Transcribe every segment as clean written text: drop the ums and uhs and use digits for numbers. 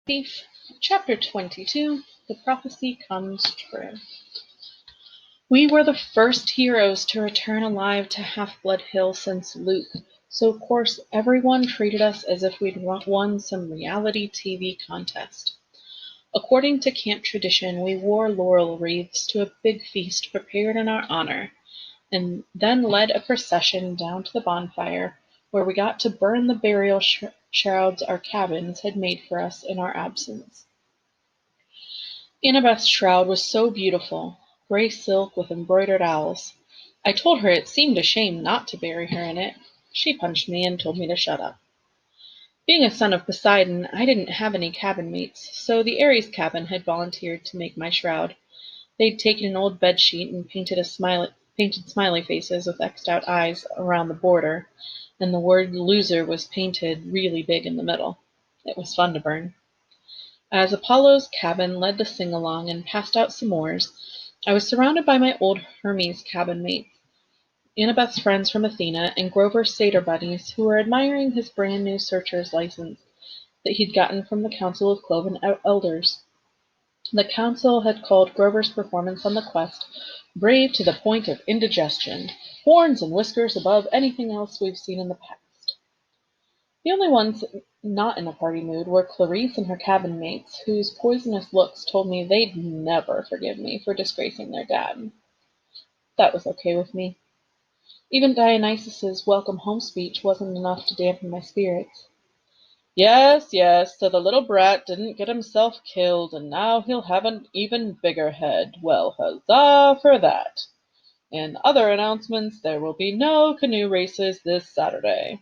Thief, Chapter 22, The Prophecy Comes True. We were the first heroes to return alive to Half-Blood Hill since Luke, so of course everyone treated us as if we'd won some reality TV contest. According to camp tradition, we wore laurel wreaths to a big feast prepared in our honor, and then led a procession down to the bonfire, where we got to burn the burial shrouds our cabins had made for us in our absence. Annabeth's shroud was so beautiful, gray silk with embroidered owls. I told her it seemed a shame not to bury her in it. She punched me and told me to shut up. Being a son of Poseidon, I didn't have any cabin mates, so the Ares cabin had volunteered to make my shroud. They'd taken an old bedsheet and painted smiley faces with X'd out eyes around the border, and the word loser was painted really big in the middle. It was fun to burn. As Apollo's cabin led the sing-along and passed out s'mores, I was surrounded by my old Hermes cabin mates, Annabeth's friends from Athena, and Grover's satyr buddies who were admiring his brand-new searcher's license that he'd gotten from the Council of Cloven Elders. The council had called Grover's performance on the quest brave to the point of indigestion, horns and whiskers above anything else we've seen in the past. The only ones not in a party mood were Clarice and her cabin mates, whose poisonous looks told me they'd never forgive me for disgracing their dad. That was okay with me. Even Dionysus's welcome home speech wasn't enough to dampen my spirits. Yes, yes, so the little brat didn't get himself killed, and now he'll have an even bigger head. Well, huzzah for that. In other announcements, there will be no canoe races this Saturday.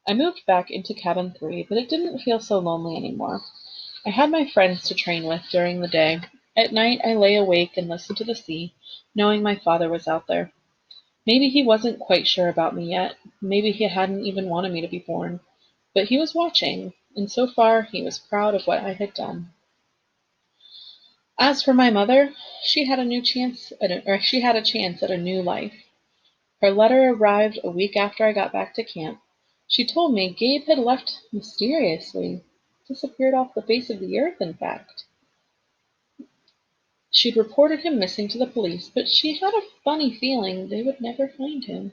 I moved back into cabin 3, but it didn't feel so lonely anymore. I had my friends to train with during the day. At night I lay awake and listened to the sea, knowing my father was out there. Maybe he wasn't quite sure about me yet. Maybe he hadn't even wanted me to be born. But he was watching, and so far he was proud of what I had done. As for my mother, she had a chance at a new life. Her letter arrived a week after I got back to camp. She told me Gabe had left mysteriously, disappeared off the face of the earth, in fact. She'd reported him missing to the police, but she had a funny feeling they would never find him.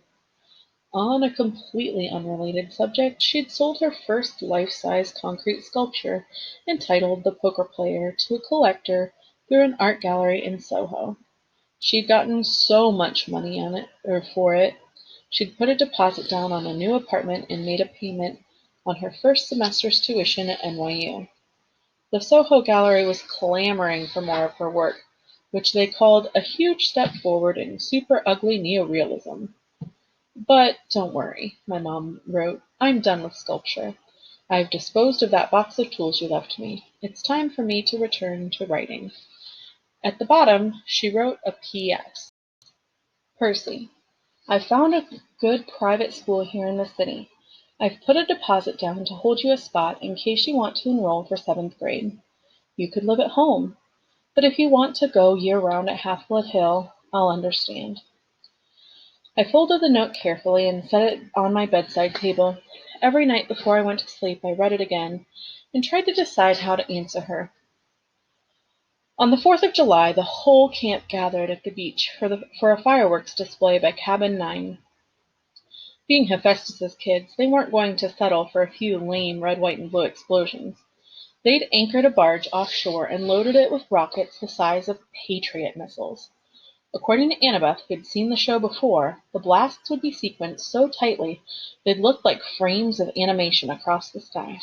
On a completely unrelated subject, she'd sold her first life-size concrete sculpture, entitled The Poker Player, to a collector through an art gallery in Soho. She'd gotten so much money for it, she'd put a deposit down on a new apartment and made a payment on her first semester's tuition at NYU. The Soho Gallery was clamoring for more of her work, which they called a huge step forward in super ugly neorealism. But don't worry, my mom wrote, I'm done with sculpture. I've disposed of that box of tools you left me. It's time for me to return to writing. At the bottom, she wrote a P.S. Percy, I've found a good private school here in the city. I've put a deposit down to hold you a spot in case you want to enroll for 7th grade. You could live at home, but if you want to go year-round at Half-Blood Hill, I'll understand. I folded the note carefully and set it on my bedside table. Every night before I went to sleep, I read it again and tried to decide how to answer her. On the 4th of July, the whole camp gathered at the beach for a fireworks display by Cabin 9. Being Hephaestus's kids, they weren't going to settle for a few lame red, white, and blue explosions. They'd anchored a barge offshore and loaded it with rockets the size of Patriot missiles. According to Annabeth, who'd seen the show before, the blasts would be sequenced so tightly they'd look like frames of animation across the sky.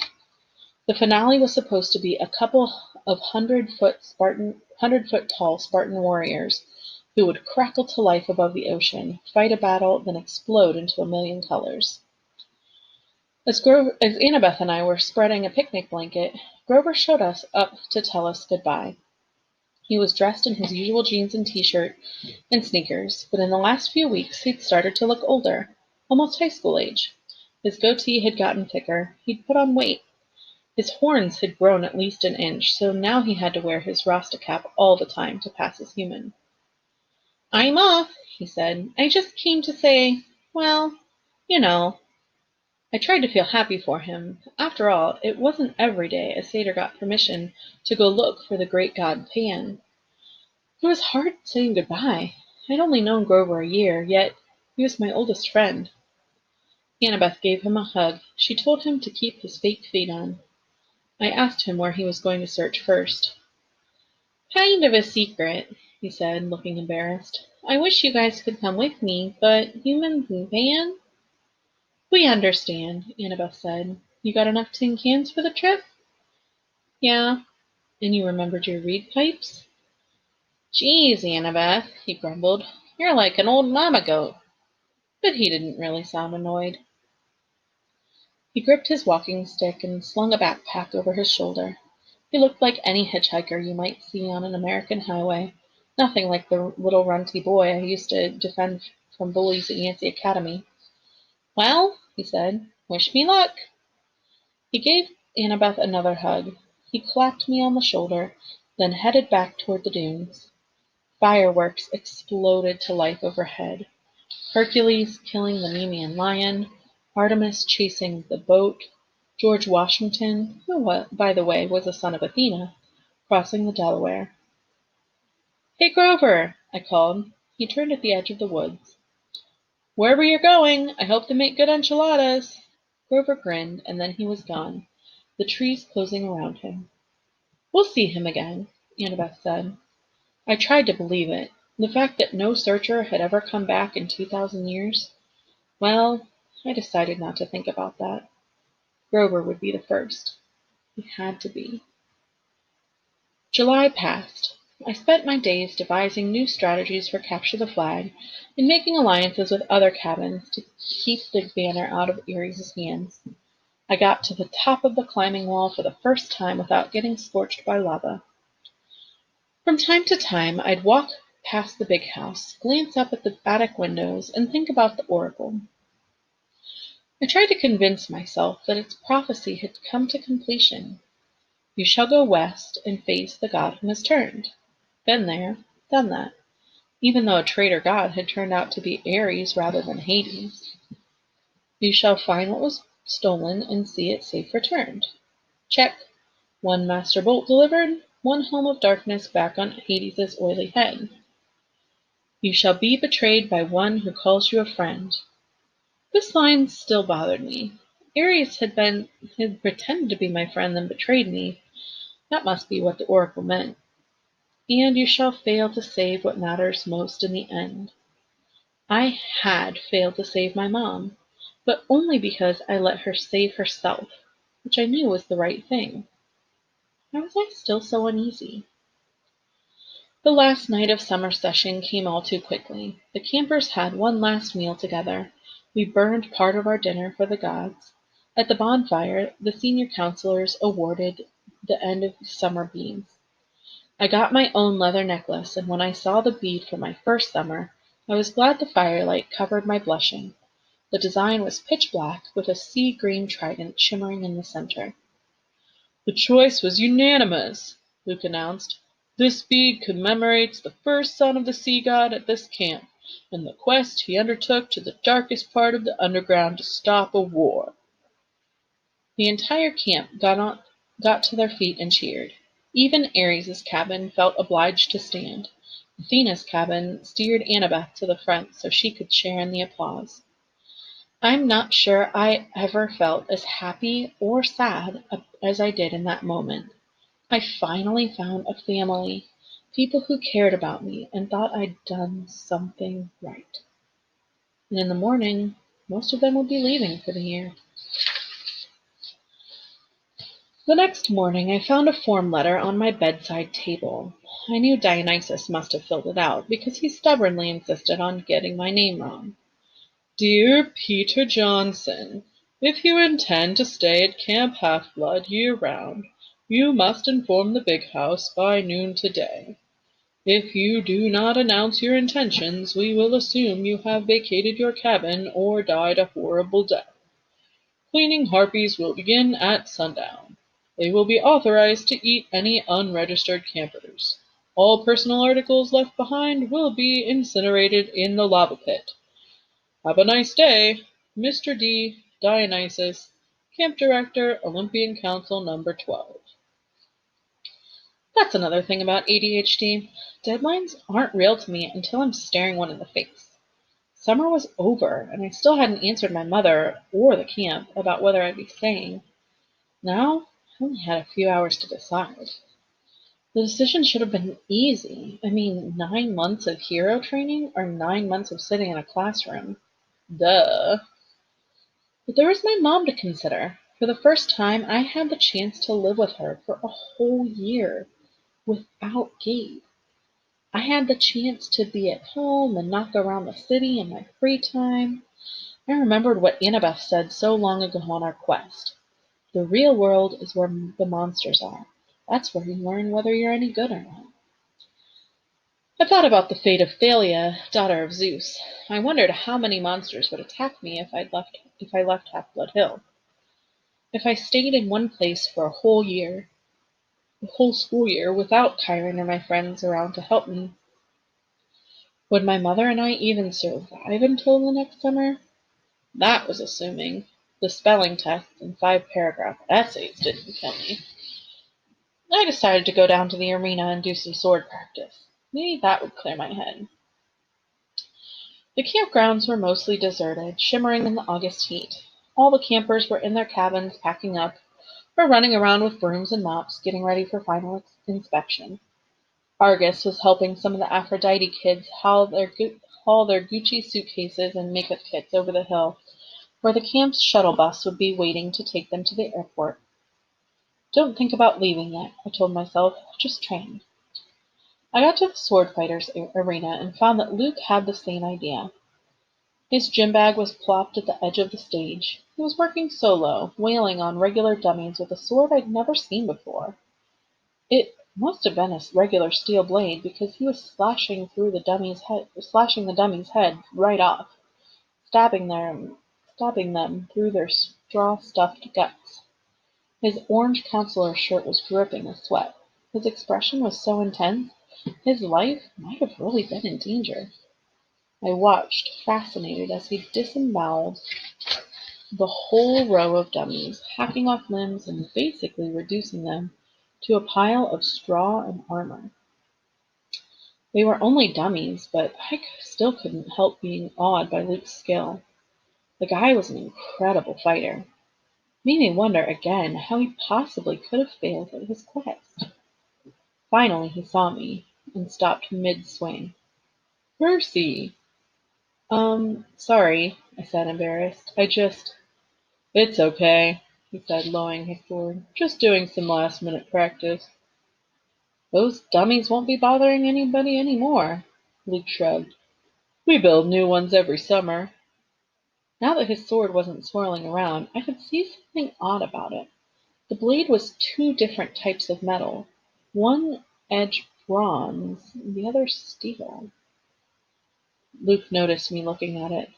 The finale was supposed to be a couple of 100-foot tall Spartan warriors who would crackle to life above the ocean, fight a battle, then explode into a million colors. As Annabeth and I were spreading a picnic blanket, Grover showed us up to tell us goodbye. He was dressed in his usual jeans and t-shirt and sneakers, but in the last few weeks he'd started to look older, almost high school age. His goatee had gotten thicker. He'd put on weight. His horns had grown at least an inch, so now he had to wear his Rasta cap all the time to pass as human. I'm off, he said. I just came to say, well, you know. I tried to feel happy for him. After all, it wasn't every day a satyr got permission to go look for the great god Pan. It was hard saying goodbye. I'd only known Grover a year, yet he was my oldest friend. Annabeth gave him a hug. She told him to keep his fake feet on. I asked him where he was going to search first. Kind of a secret, he said, looking embarrassed. I wish you guys could come with me, but humans and Pan? We understand, Annabeth said. You got enough tin cans for the trip? Yeah. And you remembered your reed pipes? Geez, Annabeth, he grumbled. You're like an old mama goat. But he didn't really sound annoyed. He gripped his walking stick and slung a backpack over his shoulder. He looked like any hitchhiker you might see on an American highway, nothing like the little runty boy I used to defend from bullies at Yancey Academy. Well, he said, wish me luck. He gave Annabeth another hug. He clapped me on the shoulder, then headed back toward the dunes. Fireworks exploded to life overhead. Hercules killing the Nemean lion, Artemis chasing the boat, George Washington, who, by the way, was a son of Athena, crossing the Delaware. Hey, Grover, I called. He turned at the edge of the woods. Wherever you're going, I hope to make good enchiladas. Grover grinned, and then he was gone, the trees closing around him. We'll see him again, Annabeth said. I tried to believe it. The fact that no searcher had ever come back in 2,000 years. Well, I decided not to think about that. Grover would be the first. He had to be. July passed. I spent my days devising new strategies for Capture the Flag and making alliances with other cabins to keep the banner out of Ares' hands. I got to the top of the climbing wall for the first time without getting scorched by lava. From time to time, I'd walk past the big house, glance up at the attic windows, and think about the oracle. I tried to convince myself that its prophecy had come to completion. You shall go west and face the god who has turned. Been there, done that, even though a traitor god had turned out to be Ares rather than Hades. You shall find what was stolen and see it safe returned. Check. One master bolt delivered, one helm of darkness back on Hades' oily head. You shall be betrayed by one who calls you a friend. This line still bothered me. Ares had pretended to be my friend, then betrayed me. That must be what the oracle meant. And you shall fail to save what matters most in the end. I had failed to save my mom, but only because I let her save herself, which I knew was the right thing. Why was I still so uneasy? The last night of summer session came all too quickly. The campers had one last meal together. We burned part of our dinner for the gods. At the bonfire, the senior counselors awarded the end of summer beans. I got my own leather necklace, and when I saw the bead for my first summer, I was glad the firelight covered my blushing. The design was pitch black, with a sea green trident shimmering in the center. The choice was unanimous, Luke announced. This bead commemorates the first son of the sea god at this camp, and the quest he undertook to the darkest part of the underground to stop a war. The entire camp got to their feet and cheered. Even Ares' cabin felt obliged to stand. Athena's cabin steered Annabeth to the front so she could share in the applause. I'm not sure I ever felt as happy or sad as I did in that moment. I finally found a family, people who cared about me and thought I'd done something right. And in the morning, most of them would be leaving for the year. The next morning I found a form letter on my bedside table. I knew Dionysus must have filled it out, because he stubbornly insisted on getting my name wrong. Dear Peter Johnson, if you intend to stay at Camp Half-Blood year-round, you must inform the big house by noon today. If you do not announce your intentions, we will assume you have vacated your cabin or died a horrible death. Cleaning harpies will begin at sundown. They will be authorized to eat any unregistered campers. All personal articles left behind will be incinerated in the lava pit. Have a nice day, Mr. D. Dionysus, Camp Director, Olympian Council number 12. That's another thing about ADHD. Deadlines aren't real to me until I'm staring one in the face. Summer was over, and I still hadn't answered my mother or the camp about whether I'd be staying. Now, I only had a few hours to decide. The decision should have been easy. I mean, 9 months of hero training or 9 months of sitting in a classroom. Duh. But there was my mom to consider. For the first time, I had the chance to live with her for a whole year without Gabe. I had the chance to be at home and knock around the city in my free time. I remembered what Annabeth said so long ago on our quest. The real world is where the monsters are. That's where you learn whether you're any good or not. I thought about the fate of Thalia, daughter of Zeus. I wondered how many monsters would attack me if I left Half-Blood Hill. If I stayed in one place for a whole school year, without Chiron or my friends around to help me, would my mother and I even survive until the next summer? That was assuming the spelling tests and 5-paragraph essays didn't kill me. I decided to go down to the arena and do some sword practice. Maybe that would clear my head. The campgrounds were mostly deserted, shimmering in the August heat. All the campers were in their cabins packing up, or running around with brooms and mops, getting ready for final inspection. Argus was helping some of the Aphrodite kids haul their Gucci suitcases and makeup kits over the hill, where the camp's shuttle bus would be waiting to take them to the airport. Don't think about leaving yet, I told myself. Just train. I got to the sword fighters arena and found that Luke had the same idea. His gym bag was plopped at the edge of the stage. He was working solo, wailing on regular dummies with a sword I'd never seen before. It must have been a regular steel blade because he was slashing the dummy's head right off, stabbing them through their straw-stuffed guts. His orange counselor shirt was dripping with sweat. His expression was so intense, his life might have really been in danger. I watched, fascinated, as he disemboweled the whole row of dummies, hacking off limbs and basically reducing them to a pile of straw and armor. They were only dummies, but I still couldn't help being awed by Luke's skill. The guy was an incredible fighter. Made me wonder again how he possibly could have failed at his quest. Finally he saw me and stopped mid-swing. "Percy!" Sorry," I said, embarrassed. It's okay," he said, lowering his sword. "Just doing some last-minute practice." "Those dummies won't be bothering anybody anymore," Luke shrugged. "We build new ones every summer." Now that his sword wasn't swirling around, I could see something odd about it. The blade was two different types of metal, one edge bronze, the other steel. Luke noticed me looking at it.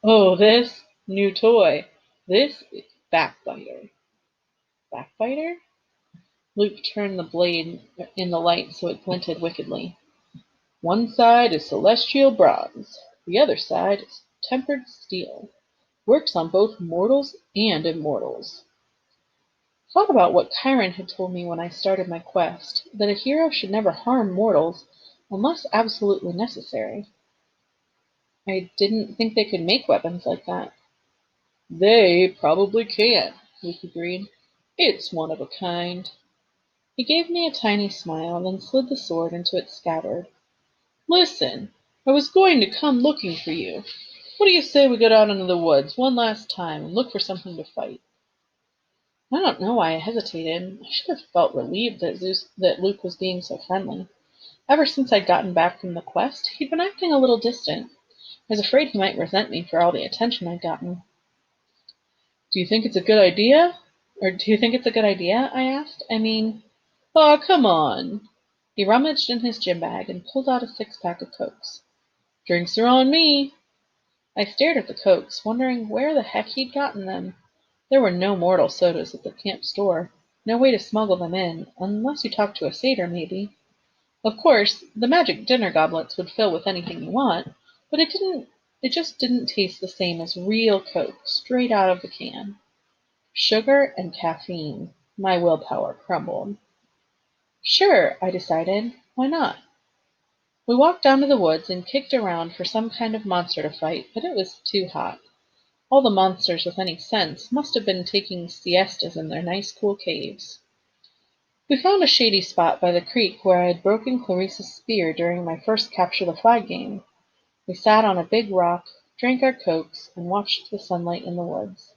"Oh, this? New toy. This is Backbiter." Backbiter? Luke turned the blade in the light so it glinted wickedly. "One side is celestial bronze. The other side is tempered steel. Works on both mortals and immortals." Thought about what Chiron had told me when I started my quest, that a hero should never harm mortals unless absolutely necessary. I didn't think they could make weapons like that. "They probably can't," Luke agreed. "It's one of a kind." He gave me a tiny smile, then slid the sword into its scabbard. "Listen, I was going to come looking for you. What do you say we go out into the woods one last time and look for something to fight?" I don't know why I hesitated. I should have felt relieved that Luke was being so friendly. Ever since I'd gotten back from the quest, he'd been acting a little distant. I was afraid he might resent me for all the attention I'd gotten. Do you think it's a good idea? I asked. "Aw, come on." He rummaged in his gym bag and pulled out a 6-pack of Cokes. "Drinks are on me." I stared at the Cokes, wondering where the heck he'd gotten them. There were no mortal sodas at the camp store. No way to smuggle them in, unless you talked to a satyr, maybe. Of course, the magic dinner goblets would fill with anything you want, but it It just didn't taste the same as real Coke straight out of the can. Sugar and caffeine. My willpower crumbled. Sure, I decided. Why not? We walked down to the woods and kicked around for some kind of monster to fight, but it was too hot. All the monsters with any sense must have been taking siestas in their nice cool caves. We found a shady spot by the creek where I had broken Clarissa's spear during my first capture the flag game. We sat on a big rock, drank our cokes, and watched the sunlight in the woods.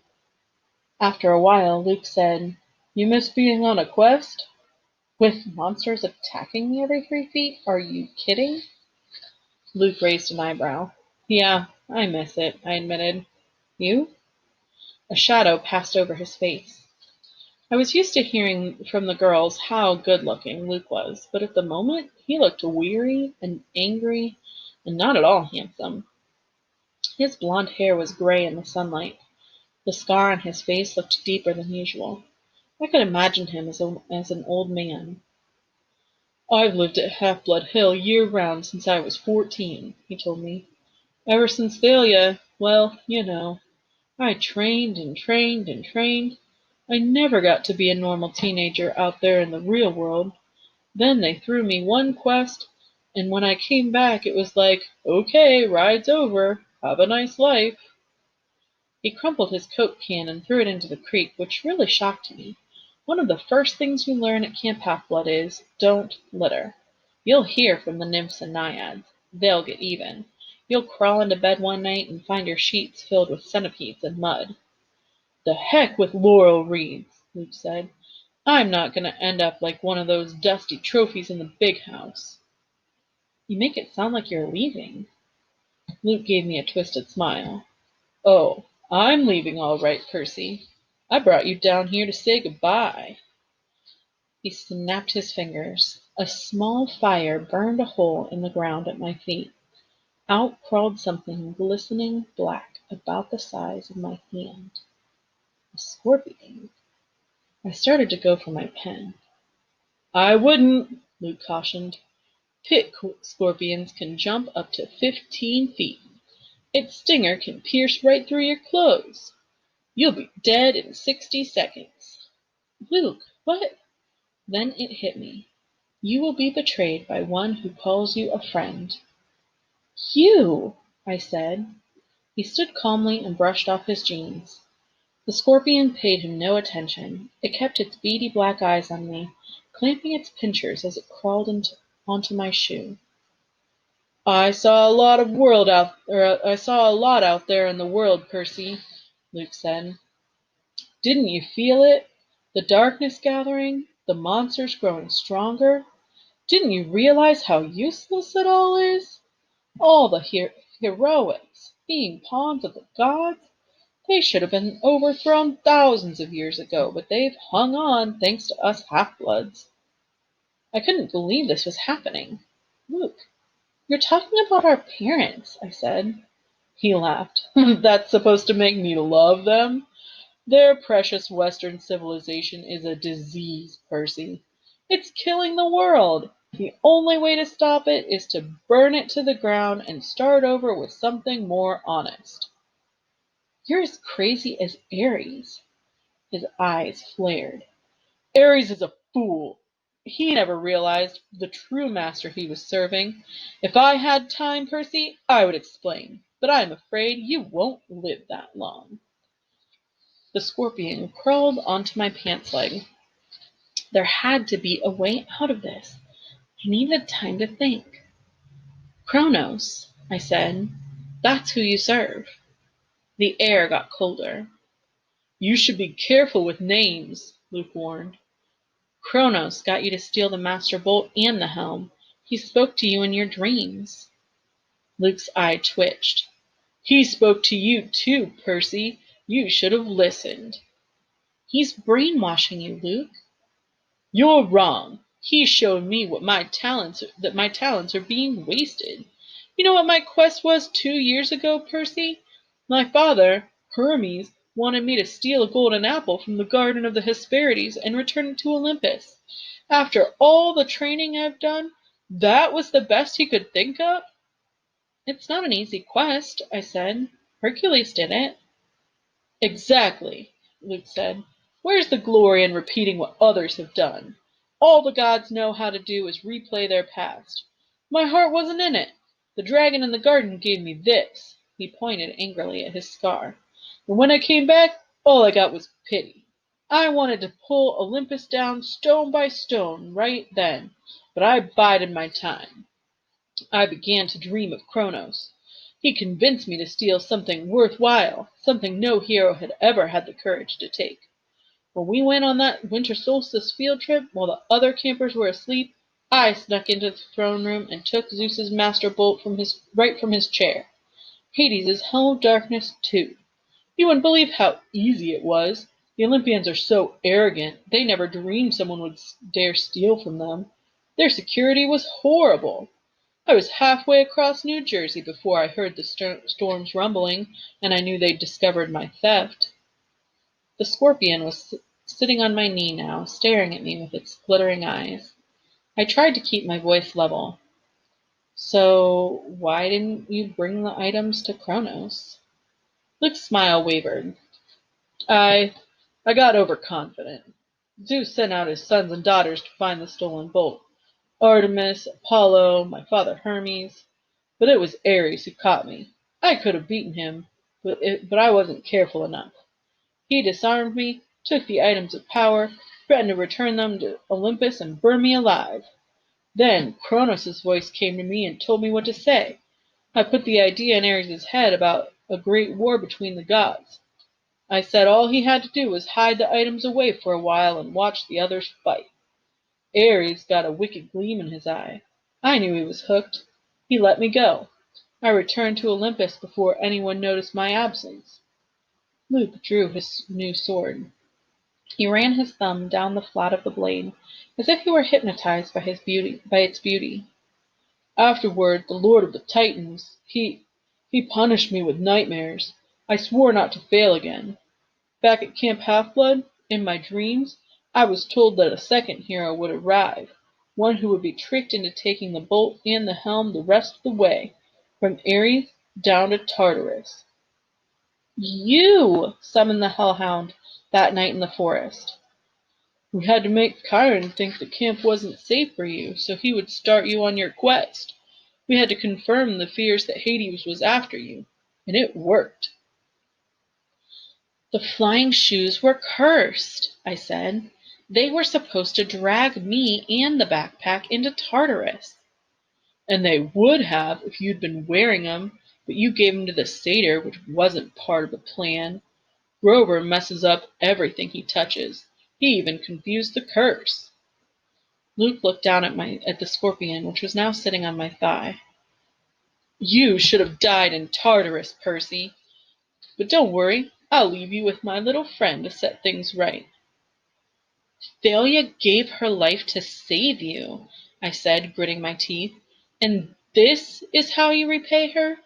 After a while, Luke said, "You miss being on a quest? With monsters attacking me every 3 feet? Are you kidding?" Luke raised an eyebrow. "Yeah, I miss it," I admitted. "You?" A shadow passed over his face. I was used to hearing from the girls how good-looking Luke was, but at the moment he looked weary and angry and not at all handsome. His blond hair was gray in the sunlight. The scar on his face looked deeper than usual. I could imagine him as an old man. "I've lived at Half-Blood Hill year-round since I was 14, he told me. "Ever since Thalia, well, you know. I trained and trained and trained. I never got to be a normal teenager out there in the real world. Then they threw me one quest, and when I came back it was like, okay, ride's over. Have a nice life." He crumpled his Coke can and threw it into the creek, which really shocked me. One of the first things you learn at Camp Half-Blood is, don't litter. You'll hear from the nymphs and naiads. They'll get even. You'll crawl into bed one night and find your sheets filled with centipedes and mud. "The heck with laurel wreaths," Luke said. "I'm not going to end up like one of those dusty trophies in the big house." "You make it sound like you're leaving." Luke gave me a twisted smile. "Oh, I'm leaving all right, Percy. I brought you down here to say goodbye." He snapped his fingers. A small fire burned a hole in the ground at my feet. Out crawled something glistening black about the size of my hand. A scorpion. I started to go for my pen. "I wouldn't," Luke cautioned. "Pit scorpions can jump up to 15 feet. Its stinger can pierce right through your clothes. You'll be dead in 60 seconds." "Luke, what?" Then it hit me. "You will be betrayed by one who calls you a friend." "You!" I said. He stood calmly and brushed off his jeans. The scorpion paid him no attention. It kept its beady black eyes on me, clamping its pincers as it crawled onto my shoe. I saw a lot out there in the world, Percy," Luke said. "Didn't you feel it? The darkness gathering, the monsters growing stronger. Didn't you realize how useless it all is? All the heroics, being pawns of the gods. They should have been overthrown thousands of years ago, but they've hung on thanks to us half-bloods." I couldn't believe this was happening. "Luke, you're talking about our parents," I said. He laughed. "That's supposed to make me love them? Their precious Western civilization is a disease, Percy. It's killing the world. The only way to stop it is to burn it to the ground and start over with something more honest." "You're as crazy as Ares." His eyes flared. "Ares is a fool. He never realized the true master he was serving. If I had time, Percy, I would explain, but I'm afraid you won't live that long." The scorpion crawled onto my pants leg. There had to be a way out of this. I needed time to think. "Kronos," I said. "That's who you serve." The air got colder. "You should be careful with names," Luke warned. "Kronos got you to steal the Master Bolt and the helm. He spoke to you in your dreams." Luke's eye twitched. "He spoke to you too, Percy. You should have listened." "He's brainwashing you, Luke." "You're wrong. He showed me that my talents are being wasted. You know what my quest was 2 years ago, Percy? My father, Hermes, wanted me to steal a golden apple from the garden of the Hesperides and return it to Olympus. After all the training I've done, that was the best he could think of?" It's not an easy quest, I said. Hercules did it. Exactly, Luke said. Where's the glory in repeating what others have done? All the gods know how to do is replay their past. My heart wasn't in it. The dragon in the garden gave me this. He pointed angrily at his scar. And when I came back, all I got was pity. I wanted to pull Olympus down stone by stone right then, but I bided my time. I began to dream of Cronos. He convinced me to steal something worth while, something no hero had ever had the courage to take. When we went on that winter solstice field trip, while the other campers were asleep, I snuck into the throne room and took Zeus's master bolt right from his chair. Hades' helm of darkness, too. You wouldn't believe how easy it was. The Olympians are so arrogant, they never dreamed someone would dare steal from them. Their security was horrible. I was halfway across New Jersey before I heard the storms rumbling, and I knew they'd discovered my theft. The scorpion was sitting on my knee now, staring at me with its glittering eyes. I tried to keep my voice level. So, why didn't you bring the items to Kronos? Luke's smile wavered. I got overconfident. Zeus sent out his sons and daughters to find the stolen bolt. Artemis, Apollo, my father Hermes. But it was Ares who caught me. I could have beaten him, but I wasn't careful enough. He disarmed me, took the items of power, threatened to return them to Olympus and burn me alive. Then Kronos' voice came to me and told me what to say. I put the idea in Ares' head about a great war between the gods. I said all he had to do was hide the items away for a while and watch the others fight. Ares got a wicked gleam in his eye. I knew he was hooked. He let me go. I returned to Olympus before anyone noticed my absence. Luke drew his new sword. He ran his thumb down the flat of the blade, as if he were hypnotized by its beauty. Afterward, the Lord of the Titans, he punished me with nightmares. I swore not to fail again. Back at Camp Half-Blood, in my dreams, I was told that a second hero would arrive, one who would be tricked into taking the bolt and the helm the rest of the way, from Ares down to Tartarus. You summoned the hellhound that night in the forest. We had to make Chiron think the camp wasn't safe for you, so he would start you on your quest. We had to confirm the fears that Hades was after you, and it worked. The flying shoes were cursed, I said. They were supposed to drag me and the backpack into Tartarus. And they would have if you'd been wearing 'em, but you gave 'em to the satyr, which wasn't part of the plan. Grover messes up everything he touches. He even confused the curse. Luke looked down at the scorpion, which was now sitting on my thigh. You should have died in Tartarus, Percy. But don't worry, I'll leave you with my little friend to set things right. Thalia gave her life to save you, I said, gritting my teeth. And this is how you repay her?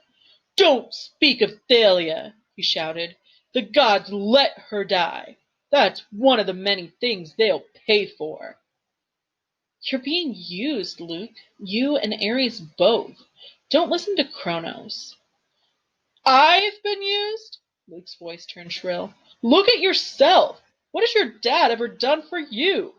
Don't speak of Thalia, he shouted. The gods let her die. That's one of the many things they'll pay for. You're being used, Luke. You and Ares both. Don't listen to Kronos. I've been used? Luke's voice turned shrill. Look at yourself. What has your dad ever done for you?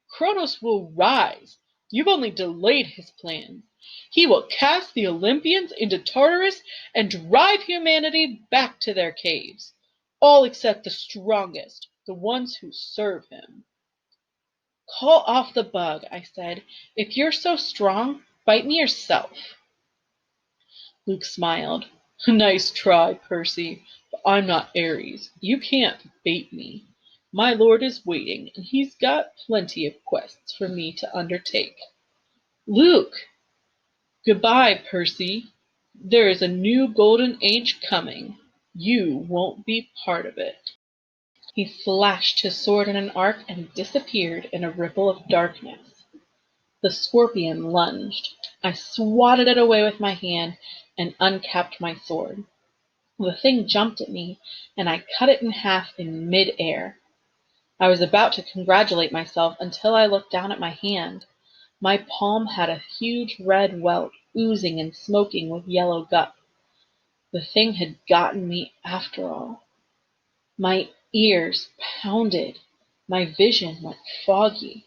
Kronos will rise. You've only delayed his plans. He will cast the Olympians into Tartarus and drive humanity back to their caves. All except the strongest, the ones who serve him. Call off the bug, I said. If you're so strong, fight me yourself. Luke smiled. Nice try, Percy, but I'm not Ares. You can't bait me. My lord is waiting, and he's got plenty of quests for me to undertake. Luke! Goodbye, Percy. There is a new golden age coming. You won't be part of it. He flashed his sword in an arc and disappeared in a ripple of darkness. The scorpion lunged. I swatted it away with my hand and uncapped my sword. The thing jumped at me, and I cut it in half in mid-air. I was about to congratulate myself until I looked down at my hand. My palm had a huge red welt, oozing and smoking with yellow gut. The thing had gotten me after all. My ears pounded. My vision went foggy.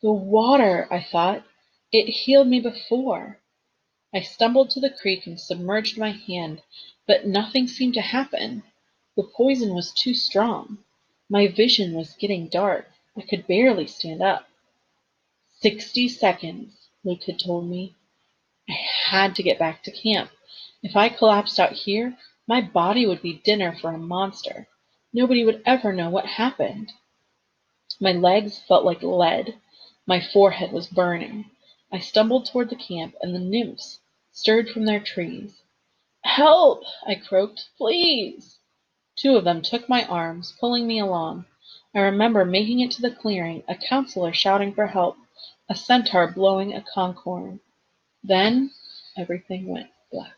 The water, I thought. It healed me before. I stumbled to the creek and submerged my hand, but nothing seemed to happen. The poison was too strong. My vision was getting dark. I could barely stand up. 60 seconds, Luke had told me. I had to get back to camp. If I collapsed out here, my body would be dinner for a monster. Nobody would ever know what happened. My legs felt like lead. My forehead was burning. I stumbled toward the camp, and the nymphs stirred from their trees. "Help!" I croaked. "Please!" Two of them took my arms, pulling me along. I remember making it to the clearing, a counselor shouting for help, a centaur blowing a conch horn. Then everything went black.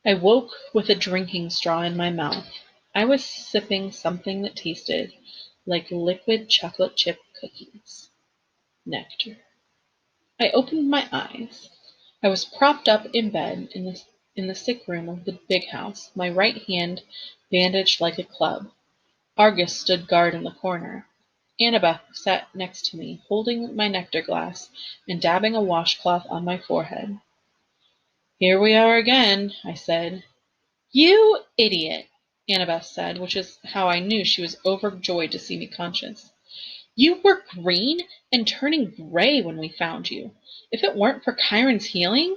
I woke with a drinking straw in my mouth. I was sipping something that tasted like liquid chocolate chip cookies. Nectar. I opened my eyes. I was propped up in bed in the sick room of the big house, my right hand bandaged like a club. Argus stood guard in the corner. Annabeth sat next to me, holding my nectar glass and dabbing a washcloth on my forehead. "Here we are again," I said. "You idiot," Annabeth said, which is how I knew she was overjoyed to see me conscious. "You were green and turning gray when we found you. If it weren't for Chiron's healing—"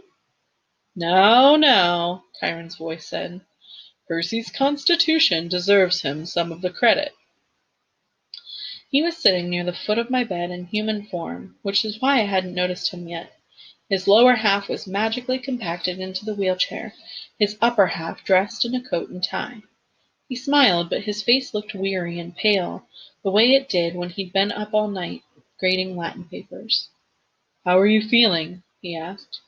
"No, no," Chiron's voice said. "Percy's constitution deserves him some of the credit." He was sitting near the foot of my bed in human form, which is why I hadn't noticed him yet. His lower half was magically compacted into the wheelchair, his upper half dressed in a coat and tie. He smiled, but his face looked weary and pale, the way it did when he'd been up all night grading Latin papers. "How are you feeling?" he asked.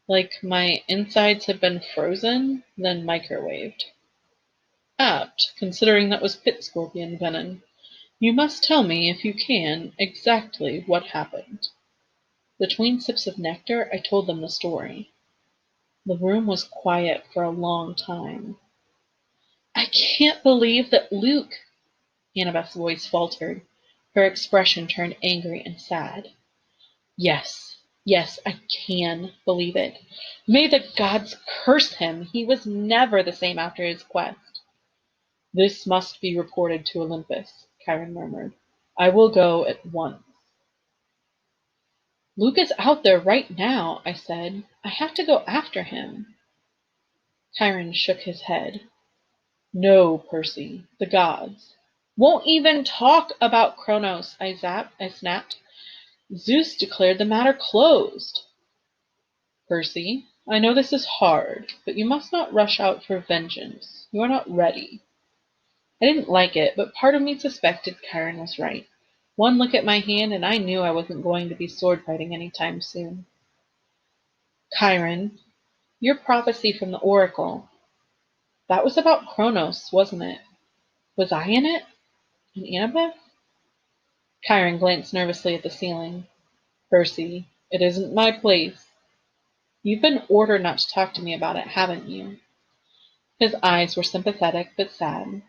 "Like my insides had been frozen, then microwaved." "Apt, considering that was pit scorpion venom. You must tell me, if you can, exactly what happened." Between sips of nectar, I told them the story. The room was quiet for a long time. "I can't believe that Luke—" Annabeth's voice faltered. Her expression turned angry and sad. "Yes, yes, I can believe it. May the gods curse him! He was never the same after his quest." "This must be reported to Olympus," Chiron murmured. "I will go at once." "Luke is out there right now," I said. "I have to go after him." Chiron shook his head. "No, Percy. The gods—" "Won't even talk about Kronos," I snapped. "Zeus declared the matter closed." "Percy, I know this is hard, but you must not rush out for vengeance. You are not ready." I didn't like it, but part of me suspected Chiron was right. One look at my hand and I knew I wasn't going to be sword fighting any time soon. "Chiron, your prophecy from the oracle, that was about Kronos, wasn't it? Was I in it? And Annabeth?" Chiron glanced nervously at the ceiling. "Percy, it isn't my place. You've been ordered not to talk to me about it, haven't you?" His eyes were sympathetic but sad.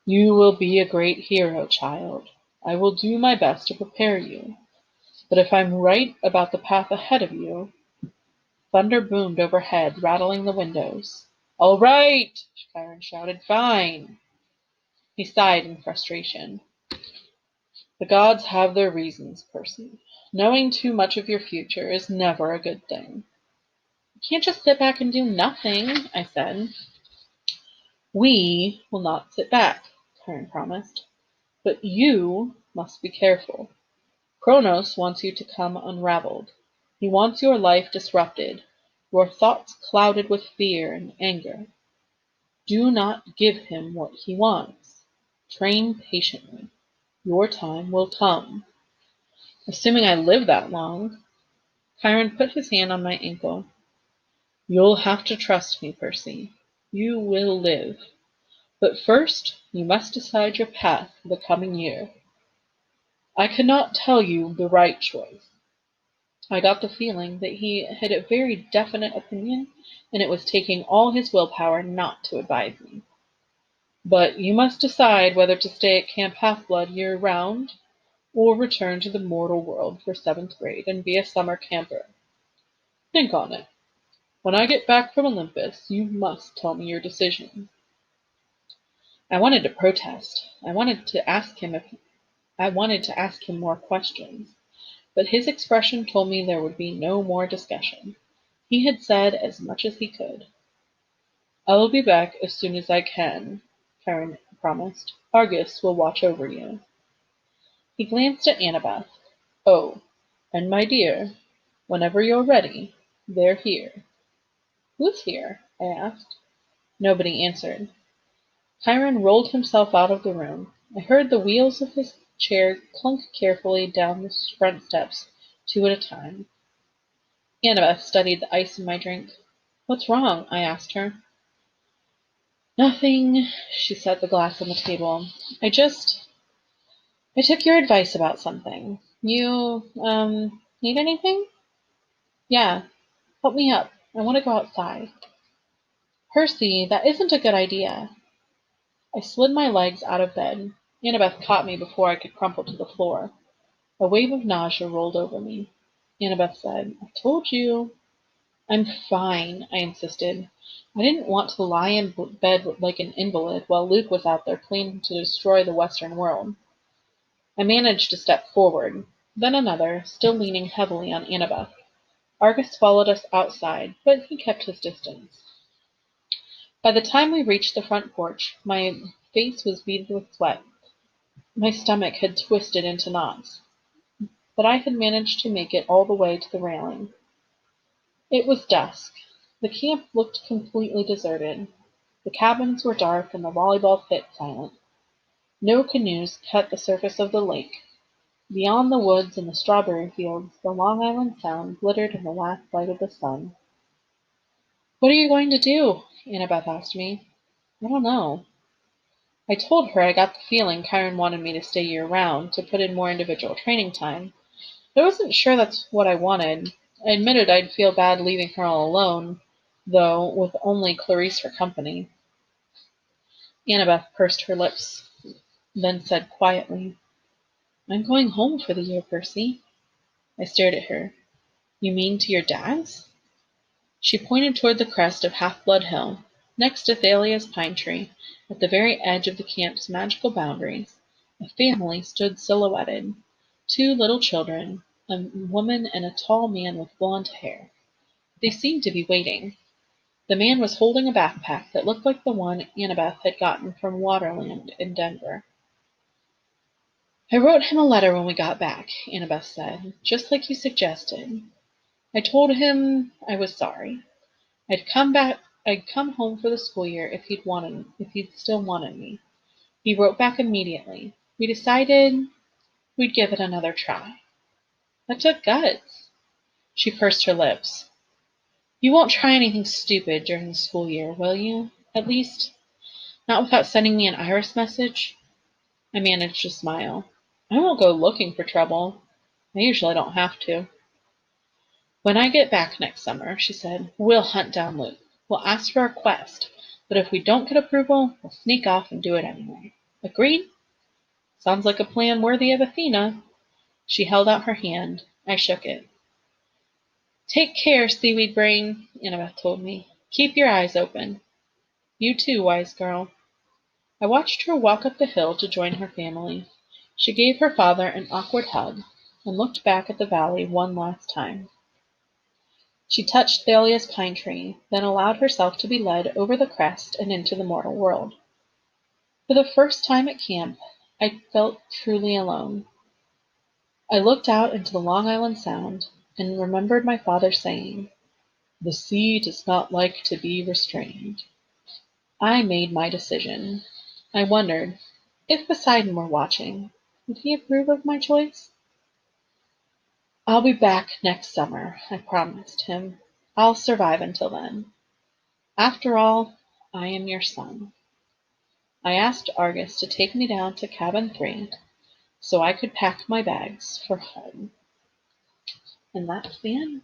"You will be a great hero, child. I will do my best to prepare you. But if I'm right about the path ahead of you—" Thunder boomed overhead, rattling the windows. "All right!" Chiron shouted. "Fine!" He sighed in frustration. "The gods have their reasons, Percy. Knowing too much of your future is never a good thing." "You can't just sit back and do nothing," I said. "We will not sit back," Chiron promised. "But you must be careful. Kronos wants you to come unraveled. He wants your life disrupted, your thoughts clouded with fear and anger. Do not give him what he wants. Train patiently. Your time will come." "Assuming I live that long." Chiron put his hand on my ankle. "You'll have to trust me, Percy. You will live. But first, you must decide your path for the coming year." I cannot tell you the right choice. I got the feeling that he had a very definite opinion, and it was taking all his willpower not to advise me. But you must decide whether to stay at Camp Half-Blood year-round, or return to the mortal world for 7th grade and be a summer camper. Think on it. When I get back from Olympus, you must tell me your decision. I wanted to protest. I wanted to ask him more questions, but his expression told me there would be no more discussion. He had said as much as he could. I will be back as soon as I can, Karen promised. Argus will watch over you. He glanced at Annabeth. Oh, and my dear, whenever you're ready, they're here. Who's here? I asked. Nobody answered. Chiron rolled himself out of the room. I heard the wheels of his chair clunk carefully down the front steps, 2 at a time. Annabeth studied the ice in my drink. What's wrong? I asked her. Nothing. She set the glass on the table. I took your advice about something. You, need anything? Yeah, help me up. I want to go outside. Percy, that isn't a good idea. I slid my legs out of bed. Annabeth caught me before I could crumple to the floor. A wave of nausea rolled over me. Annabeth said, I told you. I'm fine, I insisted. I didn't want to lie in bed like an invalid while Luke was out there planning to destroy the Western world. I managed to step forward, then another, still leaning heavily on Annabeth. Argus followed us outside, but he kept his distance. By the time we reached the front porch, my face was beaded with sweat. My stomach had twisted into knots, but I had managed to make it all the way to the railing. It was dusk. The camp looked completely deserted. The cabins were dark and the volleyball pit silent. No canoes cut the surface of the lake. Beyond the woods and the strawberry fields, the Long Island Sound glittered in the last light of the sun. What are you going to do? Annabeth asked me. I don't know. I told her I got the feeling Chiron wanted me to stay year-round, to put in more individual training time. I wasn't sure that's what I wanted. I admitted I'd feel bad leaving her all alone, though, with only Clarice for company. Annabeth pursed her lips, then said quietly, I'm going home for the year, Percy. I stared at her. You mean to your dad's? She pointed toward the crest of Half-Blood Hill, next to Thalia's pine tree, at the very edge of the camp's magical boundaries. A family stood silhouetted. 2 little children, a woman and a tall man with blonde hair. They seemed to be waiting. The man was holding a backpack that looked like the one Annabeth had gotten from Waterland in Denver. I wrote him a letter when we got back, Annabeth said, just like you suggested. I told him I was sorry. I'd come home for the school year if he'd still wanted me. He wrote back immediately. We decided we'd give it another try. That took guts. She pursed her lips. You won't try anything stupid during the school year, will you? At least, not without sending me an iris message? I managed to smile. I won't go looking for trouble. I usually don't have to. When I get back next summer, she said, we'll hunt down Luke. We'll ask for a quest, but if we don't get approval, we'll sneak off and do it anyway. Agreed? Sounds like a plan worthy of Athena. She held out her hand. I shook it. Take care, seaweed brain, Annabeth told me. Keep your eyes open. You too, wise girl. I watched her walk up the hill to join her family. She gave her father an awkward hug and looked back at the valley one last time. She touched Thalia's pine tree, then allowed herself to be led over the crest and into the mortal world. For the first time at camp, I felt truly alone. I looked out into the Long Island Sound and remembered my father saying, "The sea does not like to be restrained." I made my decision. I wondered, if Poseidon were watching, would he approve of my choice? I'll be back next summer, I promised him. I'll survive until then. After all, I am your son. I asked Argus to take me down to Cabin 3. so I could pack my bags for home. And that's the end.